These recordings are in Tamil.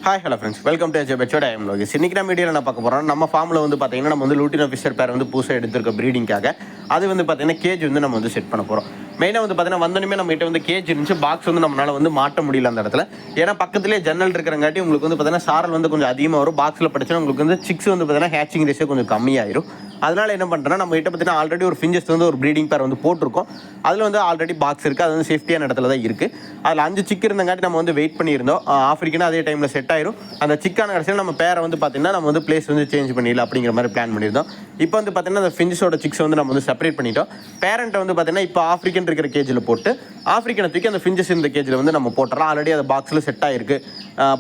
Hi hello friends, welcome to பெட்சோட ஐஎம் லோகேஷ். இன்னைக்கு நம்ம வீடியோவில் நான் பார்க்க போகிறோம். நம்ம ஃபார்மில் வந்து பார்த்தீங்கன்னா நம்ம வந்து லூட்டினோ ஃபிஷர் பேர் வந்து புதுசாக எடுத்திருக்க ப்ரீடிங்காக அது வந்து பார்த்தீங்கன்னா கேஜ் வந்து நம்ம வந்து செட் பண்ண போகிறோம். மெயினாக வந்து பார்த்தீங்கன்னா வந்தோடனே நம்ம கிட்ட வந்து கேஜ் இருந்துச்சு, பாக்ஸ் வந்து நம்மளால் வந்து மாட்ட முடியல அந்த இடத்துல. ஏன்னா பக்கத்துலேயே ஜன்னல் இருக்கிறங்காட்டி உங்களுக்கு வந்து பார்த்தீங்கன்னா சாரல் வந்து கொஞ்சம் அதிகமாக வரும். பாக்ஸில் படிச்சுன்னா உங்களுக்கு வந்து சிக்ஸ் வந்து பார்த்தீங்கன்னா ஹேச்சிங் ரேஷியோ கொஞ்சம் கம்மியாயிரும். அதனால் என்ன பண்ணுறேன்னா நம்ம கிட்ட பார்த்தீங்கன்னா ஆல்ரெடி ஒரு ஃபிஞ்சஸ் வந்து ஒரு ப்ரீடிங் பேர் வந்து போட்டிருக்கோம். அதில் வந்து ஆல்ரெடி பாக்ஸ் இருக்குது, அது வந்து சேஃப்டியான இடத்துல தான் இருக்குது. அதில் 5 சிக்கு இருந்தங்காட்டி நம்ம வந்து வெயிட் பண்ணியிருந்தோம். ஆஃப்ரிக்கனா அதே டைமில் செட் ஆயிரும். அந்த சிக்கான கடைசியில் நம்ம பேரை வந்து பார்த்தீங்கன்னா நம்ம வந்து பிளேஸ் வந்து சேஞ்ச் பண்ணிடலாம் அப்படிங்கிற மாதிரி பிளான் பண்ணியிருந்தோம். இப்போ வந்து பார்த்தீங்கன்னா அந்த ஃபிஞ்சஸோட சிக்ஸ் வந்து நம்ம வந்து செப்பரேட் பண்ணிட்டோம். பேரண்ட்டை வந்து பார்த்தீங்கன்னா இப்போ ஆஃப்ரிக்கன் இருக்கிற கேஜில் போட்டு ஆஃப்ரிக்கனை தூக்கி அந்த ஃபிஞ்சஸ் இந்த கேஜில் வந்து நம்ம போட்டுறோம். ஆல்ரெடி அது பாக்ஸில் செட் ஆகிருக்கு,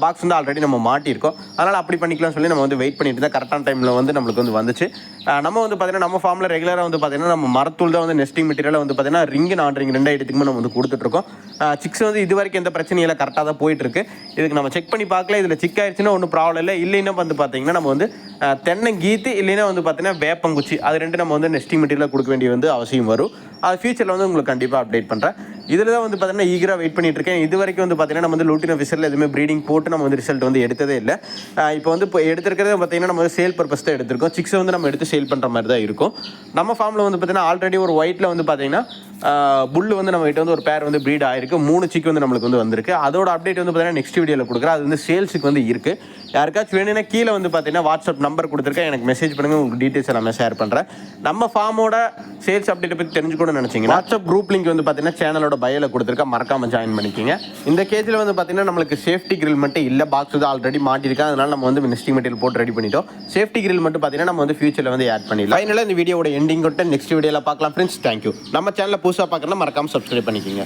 பாக்ஸ் வந்து ஆல்ரெடி நம்ம மாட்டியிருக்கோம். அதனால் அப்படி பண்ணிக்கலாம்னு சொல்லி நம்ம வந்து வெயிட் பண்ணிட்டு இருந்தால் கரெக்டான டைமில் வந்து நம்மளுக்கு வந்து வந்துச்சு. நம்ம வந்து பார்த்தீங்கன்னா நம்ம ஃபார்மில் ரெகுலராக வந்து பார்த்தீங்கன்னா நம்ம மரத்தூள் தான் வந்து நெஸ்டிங் மெட்டீரியல் வந்து பார்த்தீங்கன்னா ரிங்கு நான் ரிங் 2 ஐட்டத்துக்குமே நம்ம வந்து கொடுத்துட்ருக்கோம். சிக்ஸ் வந்து இது வரைக்கும் எந்த பிரச்சனையும் இல்லை, கரெக்டாக தான் போயிட்டுருக்கு. இதுக்கு நம்ம செக் பண்ணி பார்க்கல, இதில் சிக் ஆயிடுச்சுன்னா ஒன்றும் ப்ராப்ளம் இல்லை. இல்லைன்னா வந்து பார்த்தீங்கன்னா நம்ம வந்து தென்னங்கீத்து இல்லைன்னா வந்து பார்த்தீங்கன்னா வேப்பங்குச்சி அது 2 நம்ம வந்து நெஸ்டிங் மெட்டீரியல் கொடுக்க வேண்டிய வந்து அவசியம் வரும். அது ஃபியூச்சரில் வந்து உங்களுக்கு கண்டிப்பாக அப்டேட் பண்ணுறேன். இதில் தான் வந்து பார்த்தீங்கன்னா ஈகராக வெயிட் பண்ணிட்டு இருக்கேன். இது வரைக்கும் வந்து பார்த்தீங்கன்னா நம்ம வந்து லூட்டினோ ஃபிஷரில் எதுவுமே ப்ரீடிங் போட்டு நம்ம வந்து ரிசல்ட் வந்து எடுத்ததே இல்லை. இப்போ வந்து இப்போ எடுத்துருக்கிறத பார்த்தீங்கன்னா நம்ம வந்து சேல் பர்பஸ் தான் எடுத்திருக்கோம். சிக்ஸை வந்து நம்ம எடுத்து சேல் பண்ணுற மாதிரி தான் இருக்கும். நம்ம ஃபார்மில் வந்து பார்த்தீங்கன்னா ஆல்ரெடி ஒரு ஒயிட்டில் வந்து பார்த்தீங்கன்னா புல்லு வந்து நம்ம கிட்ட வந்து ஒரு பேர் வந்து ப்ரீட் ஆயிருக்கு. 3 சிக்கு வந்து நம்மளுக்கு வந்து வந்திருக்கு. அதோட அப்டேட் வந்து பார்த்தீங்கன்னா நெக்ஸ்ட் வீடியோவில் கொடுக்குறேன். அது வந்து சேல்ஸுக்கு வந்து இருக்குது. யாருக்காச்சும் வேணும்னா கீழே வந்து பார்த்தீங்கன்னா வாட்ஸ்அப் நம்பர் கொடுத்துருக்கேன், எனக்கு மெசேஜ் பண்ணுங்கள், உங்களுக்கு டீட்டெயில்ஸ் எல்லாமே ஷேர் பண்ணுறேன். நம்ம ஃபார்மோட சேல்ஸ் அப்டேட்டை பற்றி தெரிஞ்சுக்கணும்னு நினச்சிங்கன்னா வாட்ஸ்அப் குரூப் லிங்க் வந்து பார்த்தீங்கன்னா சேனலோட பயோவில் கொடுத்துருக்கேன், மறக்காமல் ஜாயின் பண்ணிக்கிங்க. இந்த கேஜில் வந்து பார்த்தீங்கன்னா நம்மளுக்கு சேஃப்டி கிரில் மட்டும் இல்லை, பாக்ஸ் வந்து ஆல்ரெடி மாட்டிருக்கேன். அதனால நம்ம வந்து நெஸ்டிங் மெட்டீரியல் போட்டு ரெடி பண்ணிட்டோம். சேஃப்டி கிரில் மட்டும் பார்த்தீங்கன்னா நம்ம வந்து ஃபியூச்சரில் வந்து ஆட் பண்ணிடலாம். ஃபைனலாக இந்த வீடியோட எண்டிங் கொண்டு நெக்ஸ்ட் வீடியோவில் பார்க்கலாம் ஃப்ரெண்ட்ஸ். தேங்க்யூ. நம்ம சேனலில் புதுசாக பார்க்கணும்னா மறக்காமல் சப்ஸ்கிரைப் பண்ணிக்கிங்க.